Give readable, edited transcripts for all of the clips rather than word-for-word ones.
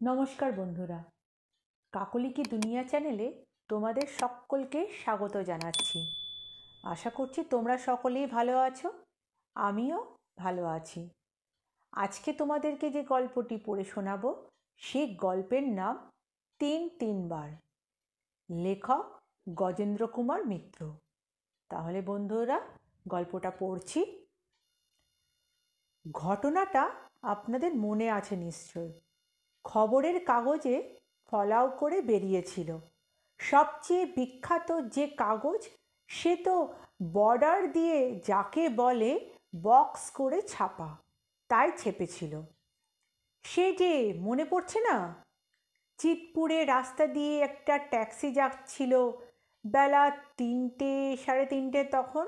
নমস্কার বন্ধুরা, কাকলি কি দুনিয়া চ্যানেলে তোমাদের সকলকে স্বাগত জানাচ্ছি। আশা করছি তোমরা সকলেই ভালো আছো, আমিও ভালো আছি। আজকে তোমাদেরকে যে গল্পটি পড়ে শোনাবো সেই গল্পের নাম তিনবার। লেখক গজেন্দ্র কুমার মিত্র। তাহলে বন্ধুরা গল্পটা পড়ছি। ঘটনাটা আপনাদের মনে আছে নিশ্চয়। খবরের কাগজে ফলাও করে বেরিয়েছিল। সবচেয়ে বিখ্যাত যে কাগজ, সে তো বর্ডার দিয়ে যাকে বলে বক্স করে ছাপা, তাই ছেপেছিল। সে যে মনে পড়ছে না? চিতপুরে রাস্তা দিয়ে একটা ট্যাক্সি যাচ্ছিল বেলা 3টে, 3:30 তখন।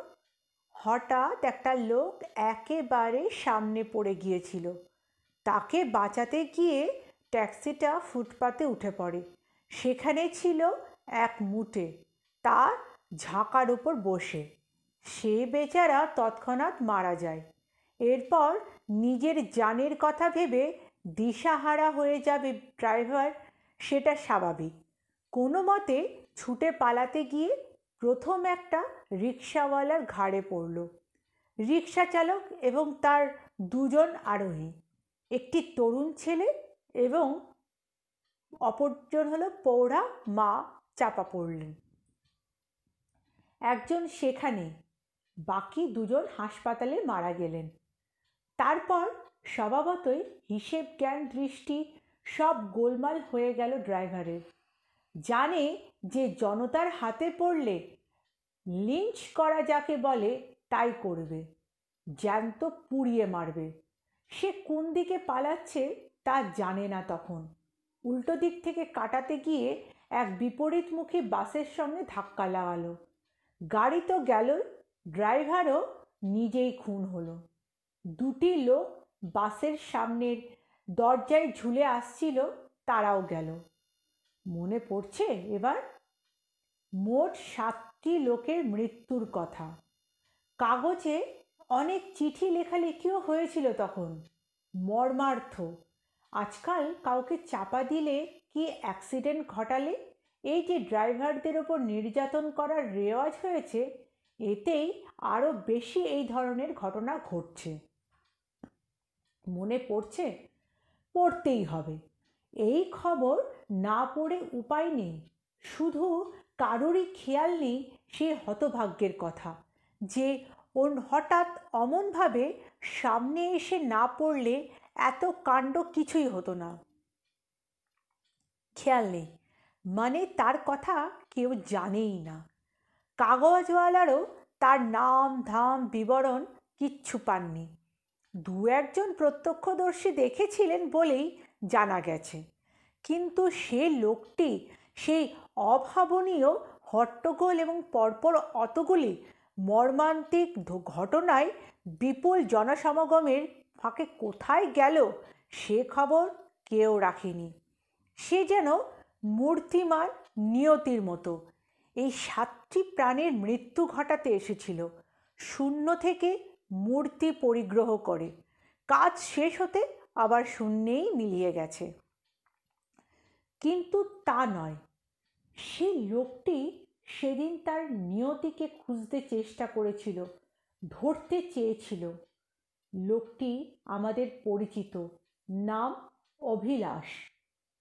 হঠাৎ একটা লোক একেবারে সামনে পড়ে গিয়েছিল। তাকে বাঁচাতে গিয়ে ট্যাক্সিটা ফুটপাতে উঠে পড়ে। সেখানে ছিল এক মুটে, তার ঝাঁকার উপর বসে। সে বেচারা তৎক্ষণাৎ মারা যায়। এরপর নিজের জানের কথা ভেবে দিশাহারা হয়ে যাবে ড্রাইভার, সেটা স্বাভাবিক। কোনো মতে ছুটে পালাতে গিয়ে প্রথম একটা রিকশাওয়ালার ঘাড়ে পড়ল। রিকশা চালক এবং তার দুজন আরোহী, একটি তরুণ ছেলে এবং অপরজন হলো প্রৌঢ়া মা, চাপা পড়লেন। একজন সেখানে, বাকি দুজন হাসপাতালে মারা গেলেন। তারপর স্বভাবতই হিসেব জ্ঞান দৃষ্টি সব গোলমাল হয়ে গেল ড্রাইভারের। জানে যে জনতার হাতে পড়লে লিঞ্চ করা যাকে বলে তাই করবে, জ্যান্ত পুড়িয়ে মারবে। সে কোন দিকে পালাচ্ছে তা জানে না। তখন উল্টো দিক থেকে কাটাতে গিয়ে এক বিপরীতমুখী বাসের সঙ্গে ধাক্কা লাগালো। গাড়ি তো গেল, ড্রাইভারও নিজেই খুন হলো। দুটি লোক বাসের সামনের দরজায় ঝুলে আসছিল, তারাও গেল। মনে পড়ছে এবার? মোট 7টি লোকের মৃত্যুর কথা। কাগজে অনেক চিঠি লেখালেখিও হয়েছিল তখন, মর্মার্থ। আজকাল কাউকে চাপা দিলে কি অ্যাক্সিডেন্ট ঘটালে এই যে ড্রাইভারদের ওপর নির্যাতন করার রেওয়াজ হয়েছে, এতেই আরও বেশি এই ধরনের ঘটনা ঘটছে। মনে পড়ছে? পড়তেই হবে। এই খবর না পড়ে উপায় নেই। শুধু কারোরই খেয়াল নেই সে হতভাগ্যের কথা, যে ওর হঠাৎ অমনভাবে সামনে এসে না পড়লে এত কাণ্ড কিছুই হতো না। খেয়াল নেই মানে তার কথা কেউ জানেই না। কাগজওয়ালারও তার নাম ধাম বিবরণ কিচ্ছু পাননি। দু একজন প্রত্যক্ষদর্শী দেখেছিলেন বলেই জানা গেছে। কিন্তু সে লোকটি সেই অভাবনীয় হট্টগোল এবং পরপর অতগুলি মর্মান্তিক ঘটনায় বিপুল জনসমাগমের ফাঁকে কোথায় গেল সে খবর কেউ রাখেনি। সে যেন মূর্তিমান নিয়তির মতো এই 7টি প্রাণের মৃত্যু ঘটাতে এসেছিল, শূন্য থেকে মূর্তি পরিগ্রহ করে। কাজ শেষ হতে আবার শূন্যেই মিলিয়ে গেছে। কিন্তু তা নয়, সেই লোকটি সেদিন তার নিয়তিকে খুঁজতে চেষ্টা করেছিল, ধরতে চেয়েছিল। লোকটি আমাদের পরিচিত, নাম অভিলাষ।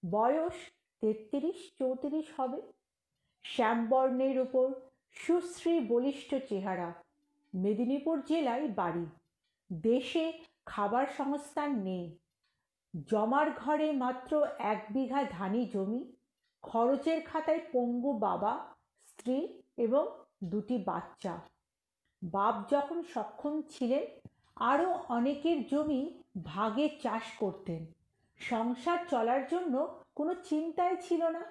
বয়স 33-34 হবে। শ্যামবর্ণের উপর সুশ্রী বলিষ্ঠ চেহারা। মেদিনীপুর জেলায় বাড়ি। দেশে খাবার সংস্থান নেই। জমার ঘরে মাত্র 1 বিঘা ধানি জমি। খরচের খাতায় পঙ্গু বাবা, স্ত্রী এবং 2টি বাচ্চা। বাপ যখন সক্ষম ছিলেন আরও অনেকের জমি ভাগে চাষ করতেন। সংসার চলার জন্য কোনো চিন্তাই ছিল না।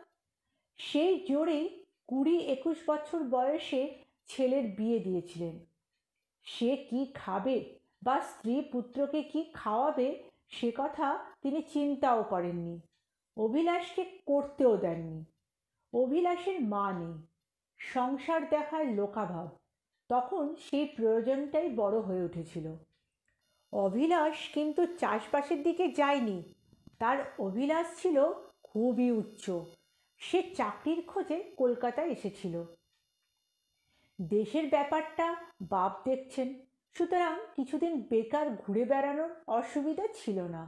সেই জোরেই 20-21 বছর বয়সে ছেলের বিয়ে দিয়েছিলেন। সে কি খাবে বা স্ত্রী পুত্রকে কি খাওয়াবে সে কথা তিনি চিন্তাও করেননি। অভিলাষকে করতেও দেননি। অভিলাষের মা নেই, সংসার দেখার লোকাভাব, তখন সেই প্রয়োজনটাই বড় হয়ে উঠেছিল। অভিলাষ কিন্তু চাষবাসের দিকে যায়নি, তার অভিলাষ ছিল খুবই উচ্চ। সে চাকরির খোঁজে কলকাতায় এসেছিল। দেশের ব্যাপারটা বাপ দেখছেন, সুতরাং কিছুদিন বেকার ঘুরে বেড়ানোর অসুবিধা ছিল না।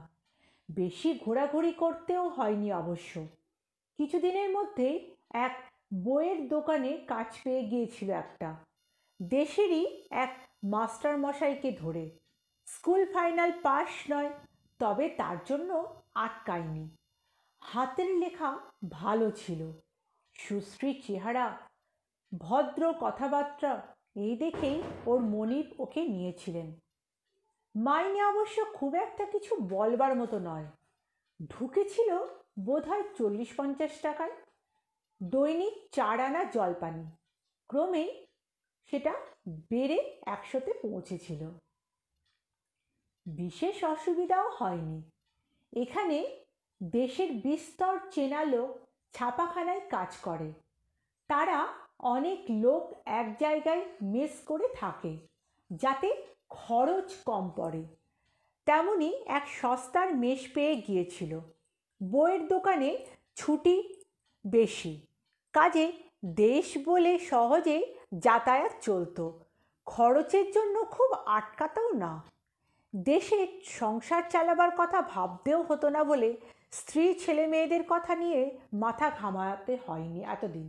বেশি ঘোরাঘুরি করতেও হয়নি অবশ্য। কিছুদিনের মধ্যেই এক বইয়ের দোকানে কাজ পেয়ে গিয়েছিল একটা দেশেরই এক মাস্টার মশাইকে ধরে। স্কুল ফাইনাল পাস নয়, তবে তার জন্য আটকায়নি। হাতের লেখা ভালো ছিল, সুশ্রী চেহারা, ভদ্র কথাবার্তা, এই দেখেই ওর মনিব ওকে নিয়েছিলেন। মাইনে অবশ্য খুব একটা কিছু বলবার মতো নয়। ঢুকেছিল বোধহয় 40-50 টাকায়, দৈনিক 4 আনা জলপানি। ক্রমেই সেটা বেড়ে 100-তে পৌঁছেছিল। বিশেষ অসুবিধাও হয়নি। এখানে দেশের বিস্তর চেনা লোক ছাপাখানায় কাজ করে। তারা অনেক লোক এক জায়গায় মেস করে থাকে যাতে খরচ কম পড়ে। তেমনি এক সস্তার মেস পেয়ে গিয়েছিল। বইয়ের দোকানে ছুটি বেশি, কাজে দেশ বলে সহজে যাতায়াত চলতো। খরচের জন্য খুব আটকাতেও না। দেশে সংসার চালাবার কথা ভাবতেও হতো না বলে স্ত্রী ছেলে মেয়েদের কথা নিয়ে মাথা ঘামাতে হয়নি এতদিন।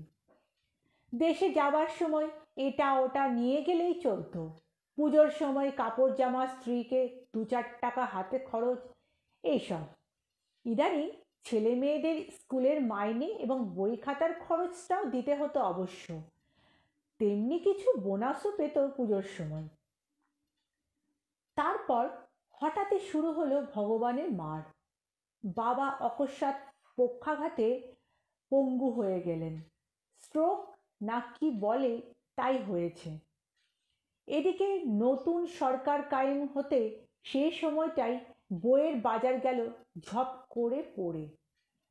দেশে যাবার সময় এটা ওটা নিয়ে গেলেই চলতো। পুজোর সময় কাপড় জামা, স্ত্রীকে 2-4 টাকা হাতে খরচ, এইসব। ইদানিং ছেলে মেয়েদের স্কুলের মাইনে এবং বই খাতার খরচটাও দিতে হতো অবশ্য। তেমনি কিছু বোনাসও পেত পুজোর সময়। তারপর হঠাৎই শুরু হলো ভগবানের মার। বাবা অকস্মাৎ পক্ষাঘাতে পঙ্গু হয়ে গেলেন। স্ট্রোক না কি বলে তাই হয়েছে। এদিকে নতুন সরকার কায়েম হতে সে সময়টাই বইয়ের বাজার গেল ঝপ করে পড়ে।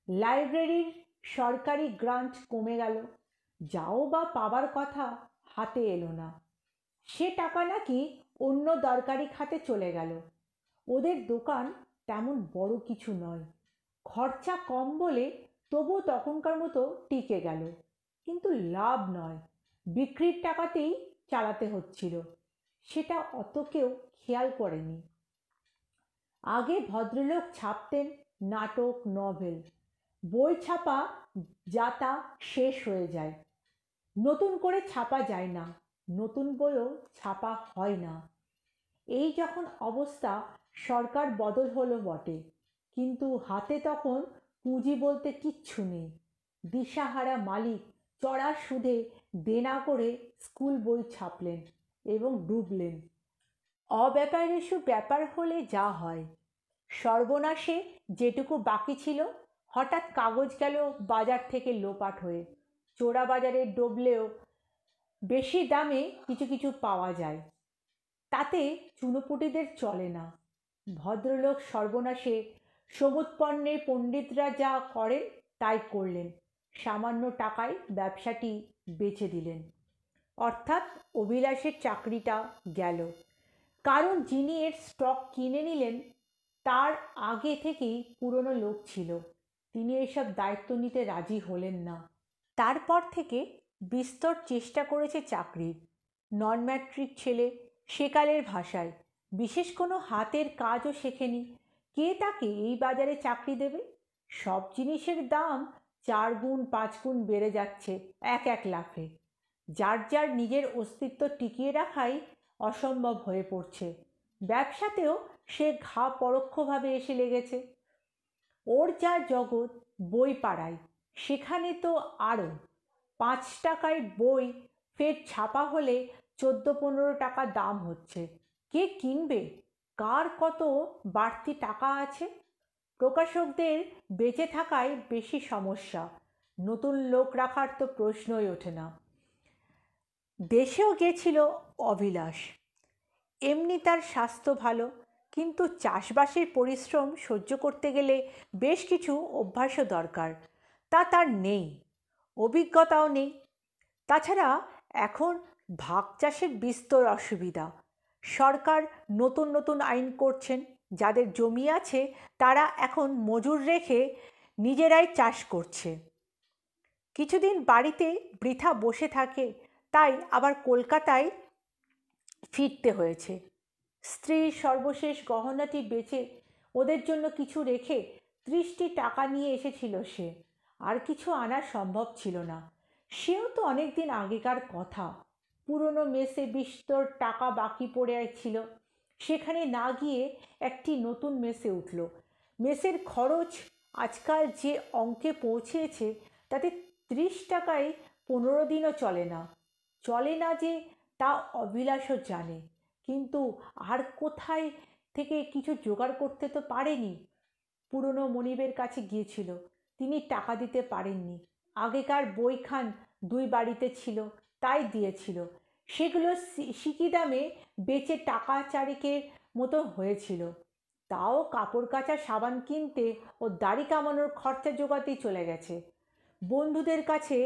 লাইব্রেরির সরকারি গ্রান্ট কমে গেল, যাও বা পাবার কথা হাতে এলো না। সে টাকা নাকি অন্য দরকারি খাতে চলে গেল। ওদের দোকান তেমন বড় কিছু নয়, খরচা কম বলে তবু তখনকার মতো টিকে গেল, কিন্তু লাভ নয়, বিক্রির টাকাতেই চালাতে হচ্ছিল। সেটা অত কেউ খেয়াল করেনি। আগে ভদ্রলোক ছাপতেন নাটক, নভেল। বই ছাপা যাতা শেষ হয়ে যায়, নতুন করে ছাপা যায় না, নতুন বইও ছাপা হয় না। এই যখন অবস্থা, সরকার বদল হলো বটে, কিন্তু হাতে তখন পুঁজি বলতে কিচ্ছু নেই। দিশাহারা মালিক চড়া সুদে দেনা করে স্কুল বই ছাপলেন এবং ডুবলেন। অব্যাপারেষু ব্যাপার হলে যা হয়। সর্বনাশে যেটুকু বাকি ছিল হঠাৎ কাগজ গেল বাজার থেকে লোপাট হয়ে। চোরা বাজারে ডুবলেও বেশি দামে কিছু কিছু পাওয়া যায়, তাতে চুনোপুটিদের চলে না। ভদ্রলোক সর্বনাশে সমুৎপন্নের পণ্ডিতরা যা করেন তাই করলেন, সামান্য টাকায় ব্যবসাটি বেচে দিলেন। অর্থাৎ অভিলাষের চাকরিটা গেল, কারণ যিনি এর স্টক কিনে নিলেন তার আগে থেকেই পুরনো লোক ছিল, তিনি এসব দায়িত্ব নিতে রাজি হলেন না। তারপর থেকে বিস্তর চেষ্টা করেছে চাকরির। নন ম্যাট্রিক ছেলে, সেকালের ভাষায় বিশেষ কোনো হাতের কাজও শেখেনি। কে তাকে এই বাজারে চাকরি দেবে? সব জিনিসের দাম 4 গুণ 5 গুণ বেড়ে যাচ্ছে এক এক লাফে। যার যার নিজের অস্তিত্ব টিকিয়ে রাখাই অসম্ভব হয়ে পড়ছে। ব্যবসাতেও সে ঘা পরোক্ষভাবে এসে লেগেছে। ওর যা জগৎ বই পাড়ায়, সেখানে তো আরও। 5 টাকায় বই ফের ছাপা হলে 14-15 টাকা দাম হচ্ছে। কে কিনবে? কার কত বাড়তি টাকা আছে? প্রকাশকদের বেঁচে থাকায় বেশি সমস্যা, নতুন লোক রাখার তো প্রশ্নই ওঠে না। দেশেও গেছিল অভিলাষ। এমনি তার স্বাস্থ্য ভালো, কিন্তু চাষবাসের পরিশ্রম সহ্য করতে গেলে বেশ কিছু অভ্যাসও দরকার, তা তার নেই, অভিজ্ঞতাও নেই। তাছাড়া এখন ভাগ চাষের বিস্তর অসুবিধা। সরকার নতুন নতুন আইন করছেন, যাদের জমি আছে তারা এখন মজুর রেখে নিজেরাই চাষ করছে। কিছুদিন বাড়িতে বৃথা বসে থাকে, তাই আবার কলকাতায় ফিরতে হয়েছে। স্ত্রীর সর্বশেষ গহনাটি বেচে ওদের জন্য কিছু রেখে 30টি টাকা নিয়ে এসেছিল সে। আর কিছু আনা সম্ভব ছিল না। সেও তো অনেক দিন আগেকার কথা। পুরনো মেসে বিস্তর টাকা বাকি পড়ে ছিল, সেখানে না গিয়ে একটি নতুন মেসে উঠল। মেসের খরচ আজকাল যে অঙ্কে পৌঁছেছে তাতে 30 টাকায় 15 দিনও চলে না। চলে না যে তা অবিলাসও জানে, কিন্তু আর কোথায় থেকে কিছু জোগাড় করতে তো পারেনি। পুরনো মনিবের কাছে গিয়েছিল, তিনি টাকা দিতে পারেননি। আগেকার বইখান 2 বাড়িতে ছিল, তাই দিয়েছিল। সেগুলো সিকি দামে বেচে টাকা চারেকের মতো হয়েছিল। তাও কাপড় কাচা সাবান কিনতে ও দাড়ি কামানোর খরচা জোগাতেই চলে গেছে। বন্ধুদের কাছে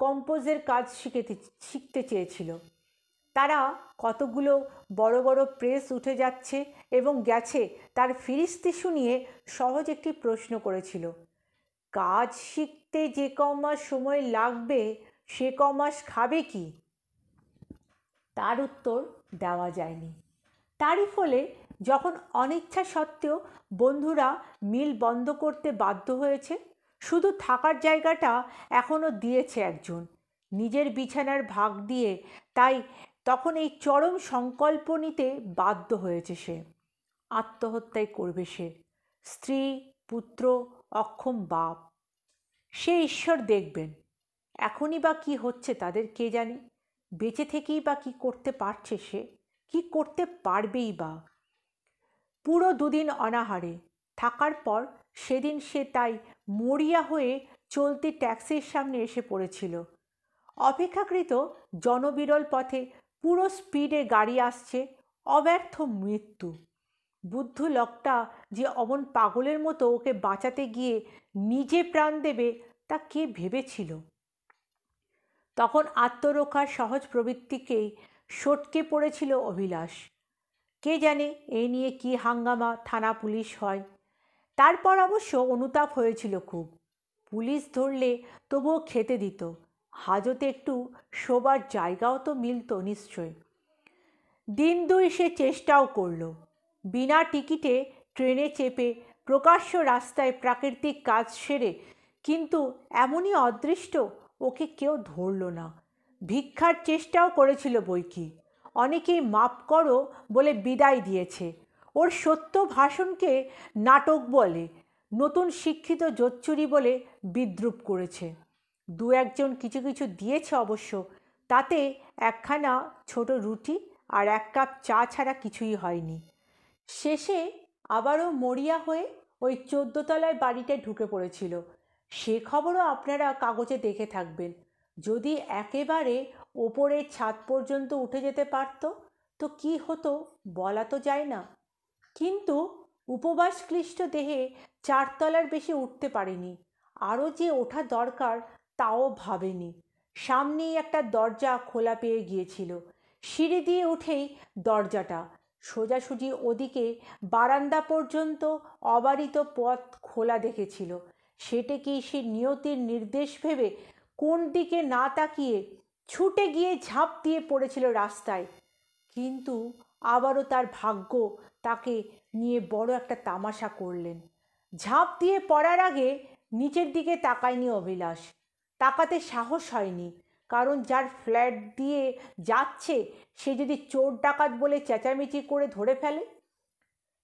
কম্পোজের কাজ শিখতে চেয়েছিল। তারা কতগুলো বড় বড় প্রেস উঠে যাচ্ছে এবং গেছে তার ফিরিস্তি শুনিয়ে সহজ একটি প্রশ্ন করেছিল, কাজ শিখতে যে কমাস সময় লাগবে সে কমাস খাবে কি? তার উত্তর দেওয়া যায়নি। তারই ফলে যখন অনিচ্ছা সত্ত্বেও বন্ধুরা মিল বন্ধ করতে বাধ্য হয়েছে, শুধু থাকার জায়গাটা এখনও দিয়েছে একজন, নিজের বিছানার ভাগ দিয়ে, তাই তখন এই চরম সংকল্প নিতে বাধ্য হয়েছে সে। আত্মহত্যাই করবে সে। স্ত্রী, পুত্র, অক্ষম বাপ, সে ঈশ্বর দেখবেন। এখনই বা কি হচ্ছে তাদের কে জানে। বেঁচে থেকেই বা কি করতে পারছে সে, কি করতে পারবেই বা। পুরো 2 দিন অনাহারে থাকার পর সেদিন সে তাই মরিয়া হয়ে চলতি ট্যাক্সির সামনে এসে পড়েছিল। অপেক্ষাকৃত জনবিরল পথে পুরো স্পিডে গাড়ি আসছে, অব্যর্থ মৃত্যু। বুদ্ধ লোকটা যে অমন পাগলের মতো ওকে বাঁচাতে গিয়ে নিজে প্রাণ দেবে তা কে ভেবেছিল? তখন আত্মরক্ষার সহজ প্রবৃত্তিকেই সটকে পড়েছিল অভিলাষ। কে জানে এই নিয়ে কি হাঙ্গামা থানা পুলিশ হয়। তারপর অবশ্য অনুতাপ হয়েছিল খুব। পুলিশ ধরলে তবুও খেতে দিত, হাজতে একটু শোবার জায়গাও তো মিলত নিশ্চয়। দিন 2 সে চেষ্টাও করল, বিনা টিকিটে ট্রেনে চেপে প্রকাশ্য রাস্তায় প্রাকৃতিক কাজ সেরে, কিন্তু এমনই অদৃষ্ট, ওকে কেউ ধরল না। ভিক্ষার চেষ্টাও করেছিল বৈকি, অনেকেই মাপ করো বলে বিদায় দিয়েছে। ওর সত্য ভাষণকে নাটক বলে, নতুন শিক্ষিত জোচ্চুরি বলে বিদ্রূপ করেছে। 2-1 জন কিছু কিছু দিয়েছে অবশ্য, তাতে একখানা ছোট রুটি আর 1 কাপ চা ছাড়া কিছুই হয়নি। শেষে আবারও মরিয়া হয়ে ওই 14 তলায় বাড়িটায় ঢুকে পড়েছিল। সে খবরও আপনারা কাগজে দেখে থাকবেন। যদি একেবারে ওপরের ছাদ পর্যন্ত উঠে যেতে পারত তো কি হতো বলা তো যায় না। কিন্তু উপবাস ক্লিষ্ট দেহে 4 তলার বেশি উঠতে পারেনি। আরও যে ওঠা দরকার তাও ভাবেনি। সামনেই একটা দরজা খোলা পেয়ে গিয়েছিল। সিঁড়ি দিয়ে উঠেই দরজাটা সোজাসুজি ওদিকে বারান্দা পর্যন্ত অবারিত পথ খোলা দেখেছিল। সেটাকেই সে নিয়তির নির্দেশ ভেবে কোন দিকে না তাকিয়ে ছুটে গিয়ে ঝাঁপ দিয়ে পড়েছিল রাস্তায়। কিন্তু আবারও তার ভাগ্য তাকে নিয়ে বড় একটা তামাশা করলেন। ঝাঁপ দিয়ে পড়ার আগে নিচের দিকে তাকায়নি অভিলাষ। তাকাতে সাহস হয়নি, কারণ যার ফ্ল্যাট দিয়ে যাচ্ছে সে যদি চোর ডাকাত বলে চেঁচামেচি করে ধরে ফেলে,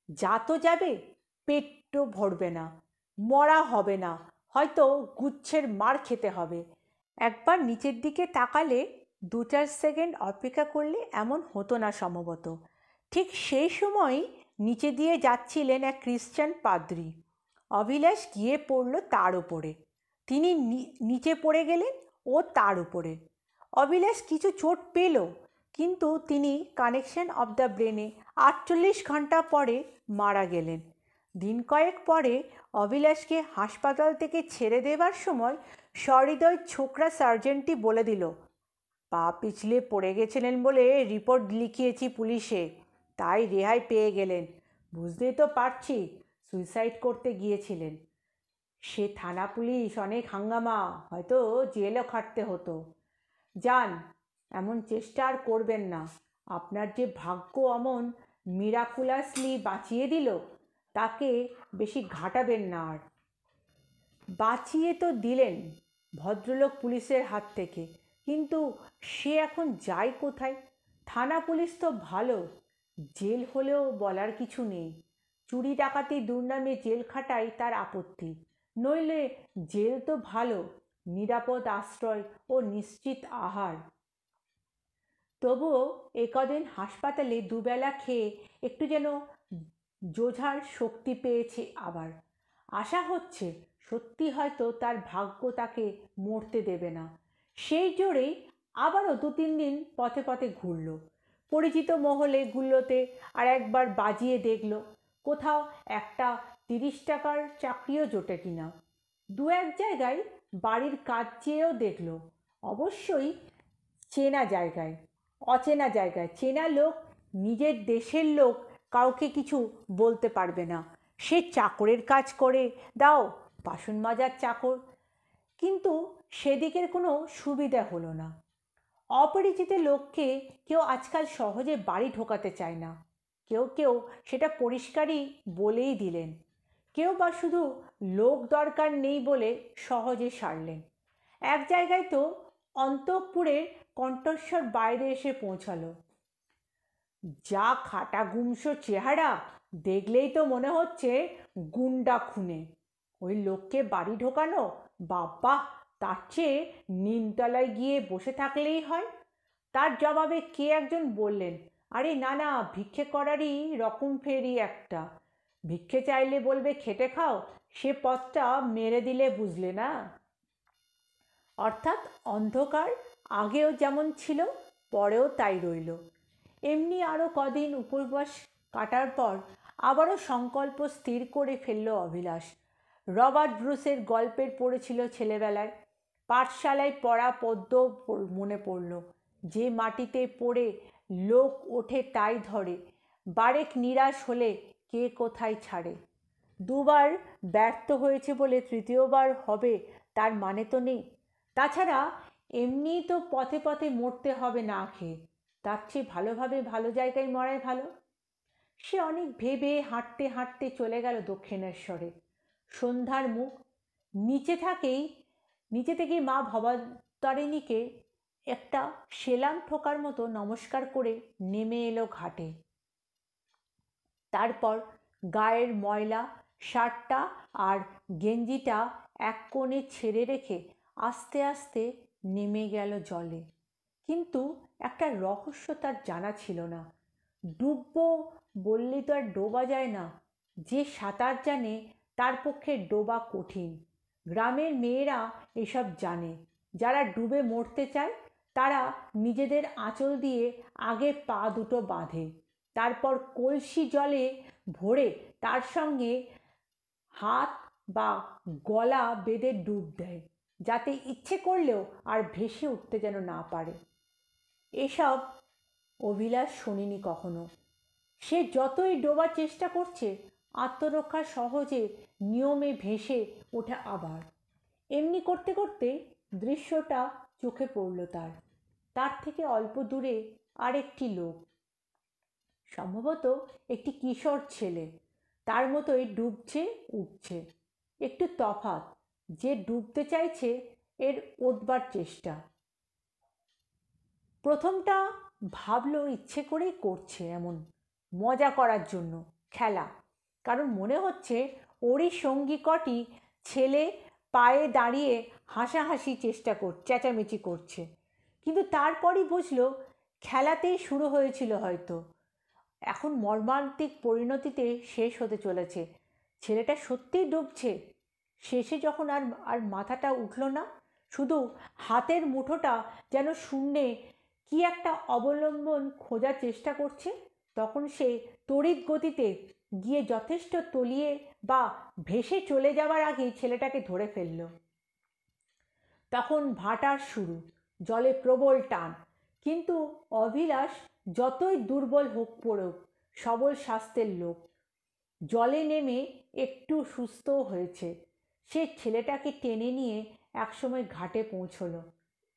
যা তো যাবে, পেটও ভরবে না, মরা হবে না, হয়তো গুচ্ছের মার খেতে হবে। একবার নিচের দিকে তাকালে 2-4 সেকেন্ড অপেক্ষা করলে এমন হতো না সম্ভবত। ঠিক সেই সময়ই নিচে দিয়ে যাচ্ছিলেন এক খ্রিশ্চান পাদ্রী। অভিলাষ গিয়ে পড়ল তার ওপরে। তিনি নিচে পড়ে গেলেন, ও তার উপরে। অভিলাষ কিছু চোট পেল, কিন্তু তিনি কানেকশন অব দ্য ব্রেনে 48 ঘন্টা পরে মারা গেলেন। দিন কয়েক পরে অভিলাষকে হাসপাতাল থেকে ছেড়ে দেবার সময় সহৃদয় ছোকরা সার্জেন্টটি বলে দিল, পা পিছলে পড়ে গেছিলেন বলে রিপোর্ট লিখিয়েছি পুলিশে, তাই রেহাই পেয়ে গেলেন। বুঝতেই তো পারছি সুইসাইড করতে গিয়েছিলেন। সে থানা পুলিশ অনেক হাঙ্গামা, হয়তো জেলও খাটতে হতো। যান, এমন চেষ্টা আর করবেন না। আপনার যে ভাগ্য অমন মিরাকুলাসলি বাঁচিয়ে দিল, তাকে বেশি ঘাটাবেন না আর। বাঁচিয়ে তো দিলেন ভদ্রলোক পুলিশের হাত থেকে, কিন্তু সে এখন যায় কোথায়? থানা পুলিশ তো ভালো, জেল হলেও বলার কিছু নেই। চুরি ডাকাতি দুর্নামে জেল খাটাই তার আপত্তি, নইলে জেল তো ভালো, নিরাপদ আশ্রয় ও নিশ্চিত আহার। তবুও কদিন হাসপাতালে দুবেলা খেয়ে একটু যেন যোঝার শক্তি পেয়েছে আবার। আশা হচ্ছে সত্যি হয়তো তার ভাগ্য তাকে মরতে দেবে না। সেই জোরেই আবারও 2-3 দিন পথে পথে ঘুরল, পরিচিত মহলেগুলোতে আর একবার বাজিয়ে দেখল কোথাও একটা 30 টাকার চাকরিও জোটে কিনা। 2-1 জায়গায় বাড়ির কাজ চেয়েও দেখল, অবশ্যই চেনা জায়গায়। অচেনা জায়গায় চেনা লোক, নিজের দেশের লোক কাউকে কিছু বলতে পারবে না। সে চাকরের কাজ করে দাও, বাসন মাজার চাকর। কিন্তু সেদিকের কোনো সুবিধা হলো না। অপরিচিত লোককে কেউ আজকাল সহজে বাড়ি ঢোকাতে চায় না। কেউ কেউ সেটা পরিষ্কারই বলেই দিলেন, কেউ বা শুধু লোক দরকার নেই বলে সহজে সারলেন। এক জায়গায় তো অন্তঃপুরের কণ্ঠস্বর বাইরে এসে পৌঁছালো। যা খাটা গুমসো চেহারা, দেখলেই তো মনে হচ্ছে গুন্ডা খুনে। ওই লোককে বাড়ি ঢোকানো, বাবা, তার চেয়ে নিমতলায় গিয়ে বসে থাকলেই হয়। তার জবাবে কে একজন বললেন, আরে না না, ভিক্ষে করারই রকম ফেরি একটা। ভিক্ষে চাইলে বলবে খেটে খাও, সে পথটা মেরে দিলে, বুঝলে না? অর্থাৎ অন্ধকার আগেও যেমন ছিল, পরেও তাই রইল। এমনি আরও কদিন উপবাস কাটার পর আবারও সংকল্প স্থির করে ফেলল অভিলাষ। রবার্ট ব্রুসের গল্পের পড়েছিল ছেলেবেলায়, পাঠশালায় পড়া পদ্য মনে পড়ল। যে মাটিতে পড়ে লোক ওঠে তাই ধরে, বারেক নিরাশ হলে কে কোথায় ছাড়ে। 2বার ব্যর্থ হয়েছে বলে তৃতীয়বার হবে তার মানে তো নেই। তাছাড়া এমনিই তো পথে পথে মরতে হবে না খেয়ে, তার চেয়ে ভালোভাবে ভালো জায়গায় মরাই ভালো। সে অনেক ভেবে হাঁটতে হাঁটতে চলে গেল দক্ষিণেশ্বরে। সন্ধ্যার মুখ, নিচে থেকেই মা ভবতারিণীকে একটা সেলাম ঠোকার মতো নমস্কার করে নেমে এলো ঘাটে। তারপর গায়ের ময়লা শার্টটা আর গেঞ্জিটা এক কোণে ছেড়ে রেখে আস্তে আস্তে নেমে গেল জলে। কিন্তু একটা রহস্য তার জানা ছিল না। ডুববো বললেই তো আর ডোবা যায় না। যে সাঁতার জানে তার পক্ষে ডোবা কঠিন। গ্রামের মেয়েরা এসব জানে। যারা ডুবে মরতে চায় তারা নিজেদের আঁচল দিয়ে আগে পা দুটো বাঁধে, তারপর কলসি জলে ভরে তার সঙ্গে হাত বা গলা বেঁধে ডুব দেয়, যাতে ইচ্ছে করলেও আর ভেসে উঠতে যেন না পারে। এসব অভিলাষ শোনেনি কখনো। সে যতই ডোবার চেষ্টা করছে, আত্মরক্ষা সহজে নিয়মে ভেসে ওঠে আবার। এমনি করতে করতে দৃশ্যটা চোখে পড়ল তার। তার থেকে অল্প দূরে আরেকটি লোক, সম্ভবত একটি কিশোর ছেলে, তার মতোই ডুবছে উঠছে। একটু তফাৎ, যে ডুবতে চাইছে এর উঠবার চেষ্টা। প্রথমটা ভাবলো ইচ্ছে করেই করছে, এমন মজা করার জন্য, খেলা। কারণ মনে হচ্ছে ওরই সঙ্গী কটি ছেলে পায়ে দাঁড়িয়ে হাসাহাসি চেঁচামেচি করছে। কিন্তু তারপরই বুঝলো খেলাতেই শুরু হয়েছিল হয়তো, এখন মর্মান্তিক পরিণতিতে শেষ হতে চলেছে। ছেলেটা সত্যিই ডুবছে। শেষে যখন আর আর মাথাটা উঠল না, শুধু হাতের মুঠোটা যেন শূন্যে কি একটা অবলম্বন খোঁজার চেষ্টা করছে, তখন সে তড়িৎ গতিতে গিয়ে যথেষ্ট তলিয়ে বা ভেসে চলে যাওয়ার আগেই ছেলেটাকে ধরে ফেলল। তখন ভাটার শুরু, জলে প্রবল টান। কিন্তু অভিলাষ যতই দুর্বল হোক পড়ুক, সবল স্বাস্থ্যের লোক, জলে নেমে একটু সুস্থও হয়েছে। সে ছেলেটাকে টেনে নিয়ে একসময় ঘাটে পৌঁছলো।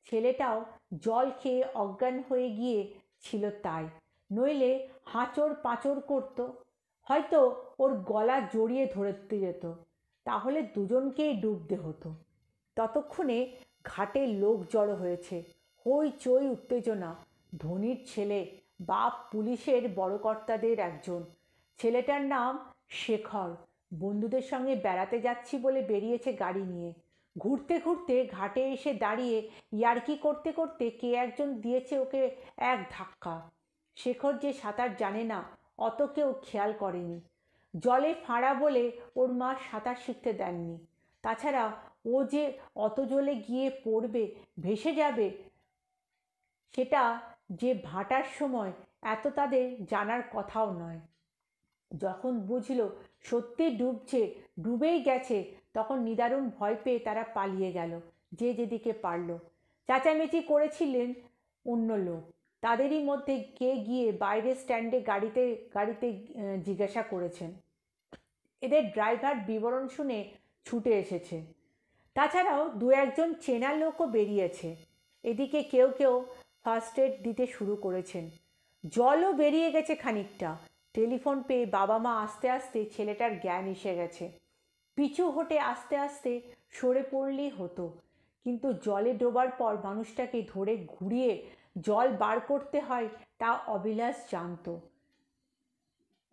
ছেলেটাও জল খেয়ে অজ্ঞান হয়ে গিয়ে ছিল তাই, নইলে হাঁচড় পাঁচড় করত। হয়তো ওর গলা জড়িয়ে ধরতে যেত, তাহলে দুজনকেই ডুবতে হতো। ততক্ষণে ঘাটে লোক জড়ো হয়েছে, হইচই উত্তেজনা। ধনীর ছেলে, বাপ পুলিশের বড় কর্তাদের একজন। ছেলেটার নাম শেখর। বন্ধুদের সঙ্গে বেড়াতে যাচ্ছি বলে বেরিয়েছে গাড়ি নিয়ে। ঘুরতে ঘুরতে ঘাটে এসে দাঁড়িয়ে ইয়ার্কি করতে করতে কে একজন দিয়েছে ওকে এক ধাক্কা। শেখর যে সাঁতার জানে না অত কেউ খেয়াল করেনি। জলে ফাঁড়া বলে ওর মা সাঁতার শিখতে দেননি। তাছাড়া ও যে অত জলে গিয়ে পড়বে, ভেসে যাবে, সেটা যে ভাটার সময় এত তাদের জানার কথাও নয়। যখন বুঝল সত্যি ডুবছে, ডুবেই গেছে, তখন নিদারুণ ভয় পেয়ে তারা পালিয়ে গেল, যে যেদিকে পারল। চেঁচামেচি করেছিলেন অন্য লোক। তাদেরই মধ্যে কে গিয়ে বাইরের স্ট্যান্ডে গাড়িতে গাড়িতে জিজ্ঞাসা করেছেন। এদের ড্রাইভার বিবরণ শুনে ছুটে এসেছে। তাছাড়াও দু একজন চেনা লোকও বেরিয়েছে। এদিকে কেউ কেউ ফার্স্ট এড দিতে শুরু করেছেন। জলও বেরিয়ে গেছে খানিকটা। টেলিফোন পেয়ে বাবা মা আসতে আসতে ছেলেটার জ্ঞান এসে গেছে। পিছু হটে আস্তে আস্তে সরে পড়লেই হতো, কিন্তু জলে ডোবার পর মানুষটাকে ধরে ঘুরিয়ে জল বার করতে হয় তা অবিলাস জানত।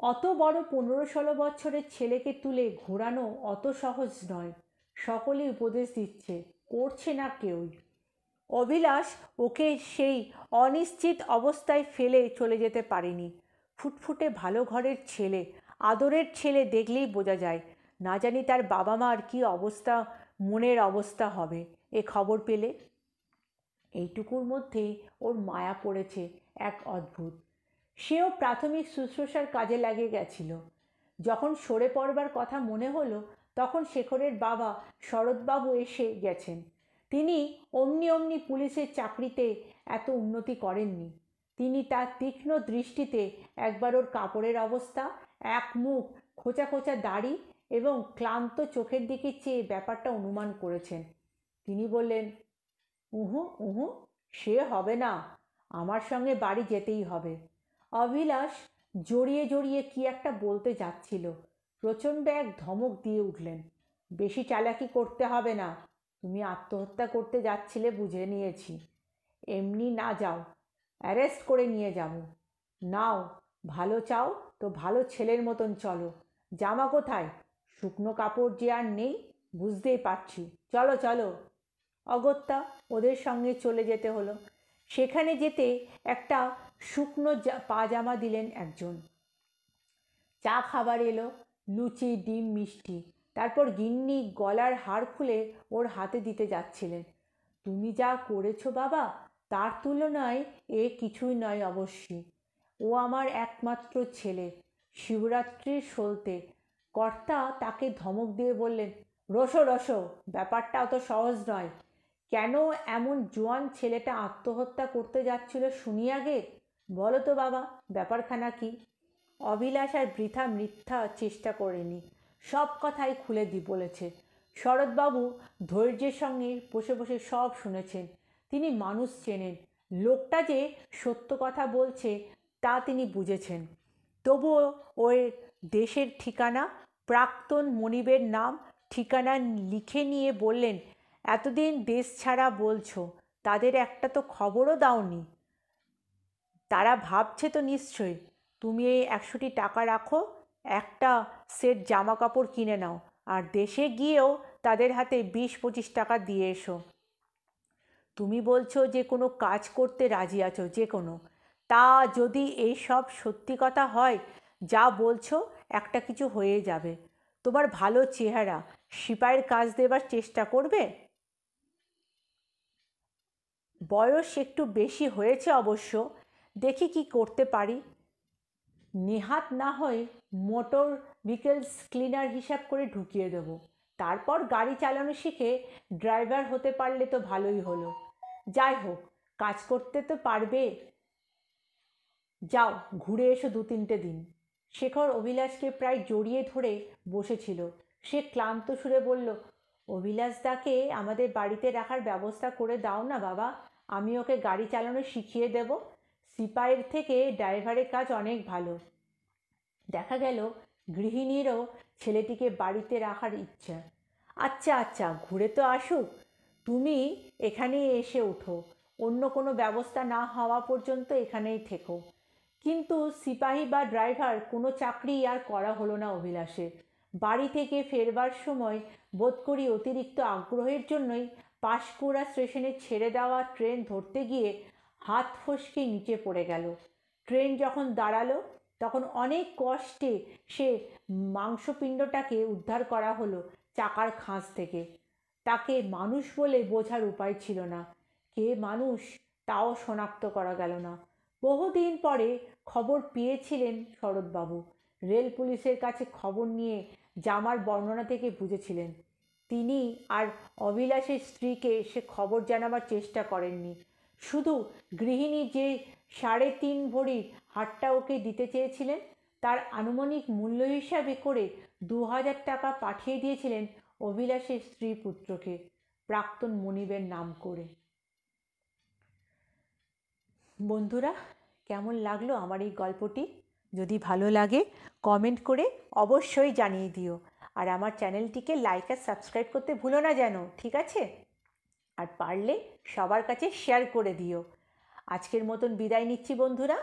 অত বড় 15-16 বছরের ছেলেকে তুলে ঘোরানো অত সহজ নয়। সকলেই উপদেশ দিচ্ছে, করছে না কেউই। অবিলাস ওকে সেই অনিশ্চিত অবস্থায় ফেলে চলে যেতে পারেনি। ফুটফুটে ভালো ঘরের ছেলে, আদরের ছেলে, দেখলেই বোঝা যায়। না জানি তার বাবা মার কী অবস্থা, মনের অবস্থা হবে এ খবর পেলে। এইটুকুর মধ্যেই ওর মায়া পড়েছে এক অদ্ভুত। সেও প্রাথমিক শুশ্রূষার কাজে লাগিয়ে গেছিল। যখন সরে পড়বার কথা মনে হলো, তখন শেখরের বাবা শরৎবাবু এসে গেছেন। তিনি অমনি অমনি পুলিশের চাকরিতে এত উন্নতি করেননি। তিনি তার তীক্ষ্ণ দৃষ্টিতে একবার ওর কাপড়ের অবস্থা, এক মুখ, খোঁচা খোঁচা দাড়ি এবং ক্লান্ত চোখের দিকে চেয়ে ব্যাপারটা অনুমান করেছেন। তিনি বললেন, উহু উহু, সে হবে না, আমার সঙ্গে বাড়ি যেতেই হবে। অভিলাষ জড়িয়ে জড়িয়ে কি একটা বলতে যাচ্ছিল, প্রচণ্ড এক ধমক দিয়ে উঠলেন। বেশি চালাকি করতে হবে না, তুমি আত্মহত্যা করতে যাচ্ছিলে বুঝে নিয়েছি। এমনি না যাও, অ্যারেস্ট করে নিয়ে যাব। নাও, ভালো চাও তো ভালো ছেলের মতন চলো। জামা কোথায়? শুকনো কাপড় যে আর নেই, বুঝতেই পারছি। চলো চলো। অগত্যা ওদের সঙ্গে চলে যেতে হলো। সেখানে যেতে একটা শুকনো পাজামা দিলেন একজন। চা খাবার এলো, লুচি, ডিম, মিষ্টি। তারপর গিন্নি গলার হার খুলে ওর হাতে দিতে যাচ্ছিলেন। তুমি যা করেছো বাবা, তার তুলনায় এ কিছুই নয় অবশ্যই। ও আমার একমাত্র ছেলে, শিবরাত্রির সলতে। কর্তা তাকে ধমক দিয়ে বললেন, রসো রসো, ব্যাপারটা অত সহজ নয়। কেন এমন জোয়ান ছেলেটা আত্মহত্যা করতে যাচ্ছিল শুনি আগে। বলো তো বাবা, ব্যাপারখানা কি? অবিলাস আর বৃথা মিথ্যা চেষ্টা করেনি, সব কথাই খুলে বলেছে। শরৎবাবু ধৈর্যের সঙ্গে বসে বসে সব শুনেছেন। তিনি মানুষ চেনেন, লোকটা যে সত্য কথা বলছে তা তিনি বুঝেছেন। তবুও ওর দেশের ঠিকানা, প্রাক্তন মনিবের নাম ঠিকানা লিখে নিয়ে বললেন, এতদিন দেশ ছাড়া বলছো, তাদের একটা তো খবরও দাওনি। তারা ভাবছে তো নিশ্চয়ই। তুমি এই 100টি টাকা রাখো, একটা সেট জামা কাপড় কিনে নাও, আর দেশে গিয়েও তাদের হাতে 20-25 টাকা দিয়ে এসো। তুমি বলছো যে কোনো কাজ করতে রাজি আছো, যে কোনো। তা যদি এই সব সত্যি কথা হয়, যা বলছো, একটা কিছু হয়ে যাবে। তোমার ভালো চেহারা, সিপাইয়ের কাজ দেবার চেষ্টা করবে? বয়স একটু বেশি হয়েছে অবশ্য, দেখি কি করতে পারি। নেহাত না হয় মোটর ভেহিকলস ক্লিনার হিসাব করে ঢুকিয়ে দেবো। তারপর গাড়ি চালানো শিখে ড্রাইভার হতে পারলে তো ভালোই হলো। যাই হোক, কাজ করতে তো পারবে। যাও, ঘুরে এসো 2-3 দিন। শেখর অভিলাষকে প্রায় জড়িয়ে ধরে বসেছিল। সে ক্লান্ত সুরে বলল, অভিলাষ দাকে আমাদের বাড়িতে রাখার ব্যবস্থা করে দাও না বাবা, আমি ওকে গাড়ি চালানো শিখিয়ে দেব। সিপাইয়ের থেকে ড্রাইভারের কাজ অনেক ভালো। দেখা গেল গৃহিণীরও ছেলেটিকে বাড়িতে রাখার ইচ্ছা। আচ্ছা আচ্ছা, ঘুরে তো আসুক, তুমি এখানেই এসে ওঠো, অন্য কোনো ব্যবস্থা না হওয়া পর্যন্ত এখানেই থেকো। কিন্তু সিপাহী বা ড্রাইভার কোনো চাকরি আর করা হলো না অভিলাষের। বাড়ি থেকে ফেরবার সময় বোধ করি অতিরিক্ত আগ্রহের জন্যই পাঁশকুড়া স্টেশনে ছেড়ে দেওয়া ট্রেন ধরতে গিয়ে হাত ফসকে নিচে পড়ে গেল। ট্রেন যখন দাঁড়ালো তখন অনেক কষ্টে সে মাংসপিণ্ডটাকে উদ্ধার করা হলো চাকার খাঁজ থেকে। তাকে মানুষ বলে বোঝার উপায় ছিল না। কে মানুষ তাও শনাক্ত করা গেল না। বহুদিন পরে খবর পেয়েছিলেন শরৎবাবু। রেল পুলিশের কাছে খবর নিয়ে জামার বর্ণনা থেকে বুঝেছিলেন। তিনি আর অভিলাষের স্ত্রীকে সে খবর জানাবার চেষ্টা করেননি। শুধু গৃহিণী যে 3.5 ভরির হারটা ওকে দিতে চেয়েছিলেন তার আনুমানিক মূল্য হিসাবে করে 2000 টাকা পাঠিয়ে দিয়েছিলেন অভিলাষের স্ত্রী পুত্রকে, প্রাক্তন মনিবের নাম করে। বন্ধুরা, কেমন লাগলো আমার এই গল্পটি? যদি ভালো লাগে কমেন্ট করে অবশ্যই জানিয়ে দিও। আর আমার চ্যানেলটিকে লাইক আর সাবস্ক্রাইব করতে ভুলো না যেন, ঠিক আছে? আর পারলে সবার কাছে শেয়ার করে দিও। আজকের মতন বিদায় নিচ্ছি বন্ধুরা।